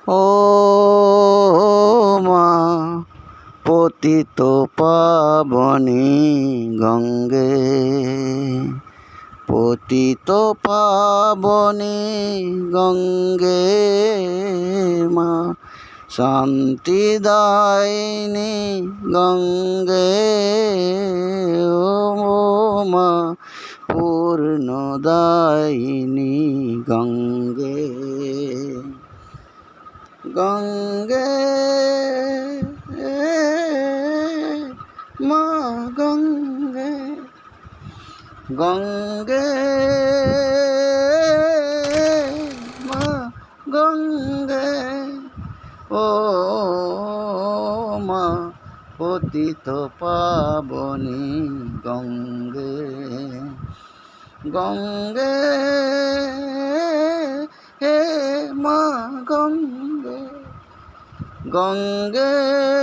ও মা পতিত পাবনী গঙ্গে, পতিত পাবনী গঙ্গে মা শান্তিদায়িনী গঙ্গে, ও মা পূর্ণদায়িনী গঙ্গে। গঙ্গে মা গঙ্গে, গঙ্গে মা গঙ্গে, ও মা পতিত পাবনী গঙ্গে। গঙ্গে হে মা গঙ্গে, গঙ্গে।